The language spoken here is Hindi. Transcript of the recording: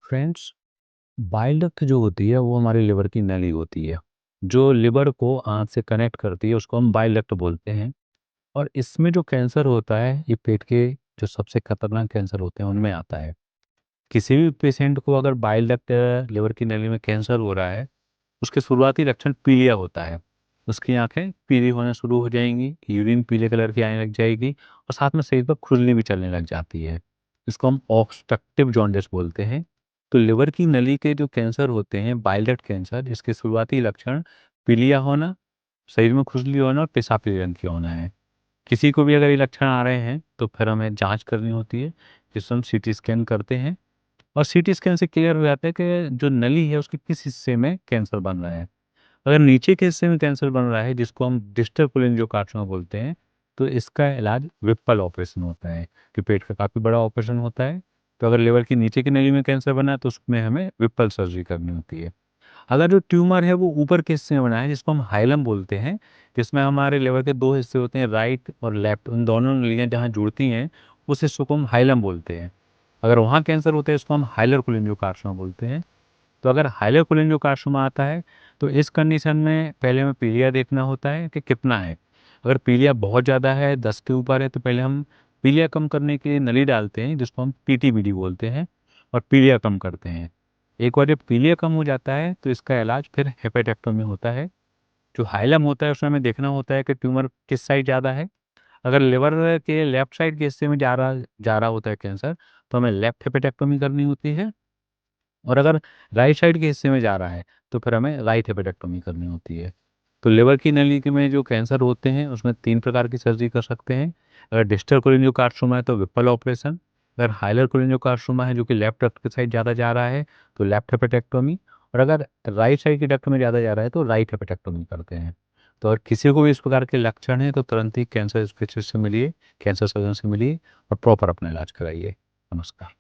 फ्रेंड्स, बाइल डक्ट जो होती है वो हमारे लिवर की नली होती है। जो लिवर को आँत से कनेक्ट करती है उसको हम बाइल डक्ट बोलते हैं। और इसमें जो कैंसर होता है ये पेट के जो सबसे खतरनाक कैंसर होते हैं उनमें आता है। किसी भी पेशेंट को अगर बाइल डक्ट लिवर की नली में कैंसर हो रहा है, उसके शुरुआती लक्षण पीलिया होता है। उसकी आंखें पीली होना शुरू हो जाएंगी, यूरिन पीले कलर की आने लग जाएगी और साथ में शरीर पर खुजली भी चलने लग जाती है। इसको हम ऑब्स्ट्रक्टिव जॉन्डिस बोलते हैं। तो लिवर की नली के जो कैंसर होते हैं, बाइल डक्ट कैंसर, इसके शुरुआती लक्षण पीलिया होना, शरीर में खुजली होना और पेशाब पीले रंग की होना है। किसी को भी अगर ये लक्षण आ रहे हैं तो फिर हमें जांच करनी होती है, जिसको हम सीटी स्कैन करते हैं। और सीटी स्कैन से क्लियर हो जाता है कि जो नली है उसके किस हिस्से में कैंसर बन रहा है। अगर नीचे के हिस्से में कैंसर बन रहा है, जिसको हम डिस्टल कोलेंजियोकार्सिनोमा बोलते हैं, तो इसका इलाज विप्पल ऑपरेशन होता है कि पेट का काफ़ी बड़ा ऑपरेशन होता है। तो अगर लिवर की नीचे की नली में कैंसर बना है तो उसमें हमें विप्पल सर्जरी करनी होती है। अगर जो ट्यूमर है वो ऊपर के हिस्से में बना है, जिसको हम हाइलम बोलते हैं, जिसमें हमारे लिवर के दो हिस्से होते हैं, राइट और लेफ्ट, उन दोनों नलियाँ जहाँ जुड़ती हैं उस हिस्से को हम हाइलम बोलते हैं। अगर वहाँ कैंसर होता है इसको हम हाइलर कोलेंजियोकार्सिनोमा बोलते हैं। तो अगर हाइलर कोलेंजियोकार्सिनोमा आता है तो इस कंडीशन में पहले हमें पीलिया देखना होता है कि कितना है। अगर पीलिया बहुत ज़्यादा है, 10 के ऊपर है, तो पहले हम पीलिया कम करने के लिए नली डालते हैं, जिसको हम पीटीबीडी बोलते हैं, और पीलिया कम करते हैं। एक बार जब पीलिया कम हो जाता है तो इसका इलाज फिर हेपेटेक्टोमी होता है। जो हाइलम होता है उसमें हमें देखना होता है कि ट्यूमर किस साइड ज़्यादा है। अगर लिवर के लेफ्ट साइड के हिस्से में जा रहा होता है कैंसर, तो हमें लेफ्ट हेपेटेक्टोमी करनी होती है। और अगर राइट साइड के हिस्से में जा रहा है तो फिर हमें राइट हेपेटेक्टोमी करनी होती है। तो लिवर की नली के में जो कैंसर होते हैं उसमें 3 प्रकार की सर्जरी कर सकते हैं। अगर डिस्टल कोलिंजियोकार्सिनोमा है तो विप्पल ऑपरेशन। अगर हाइलर कोलिंजियोकार्सिनोमा है जो कि लेफ्ट डक्ट के साइड ज़्यादा जा रहा है तो लेफ्ट हेपेटेक्टोमी। और अगर राइट साइड के डक्ट में ज़्यादा जा रहा है तो राइट हेपेटेक्टोमी करते हैं। तो अगर किसी को भी इस प्रकार के लक्षण हैं तो तुरंत ही कैंसर स्पेशलिस्ट से मिलिए, कैंसर सर्जन से मिलिए और प्रॉपर अपना इलाज कराइए। नमस्कार।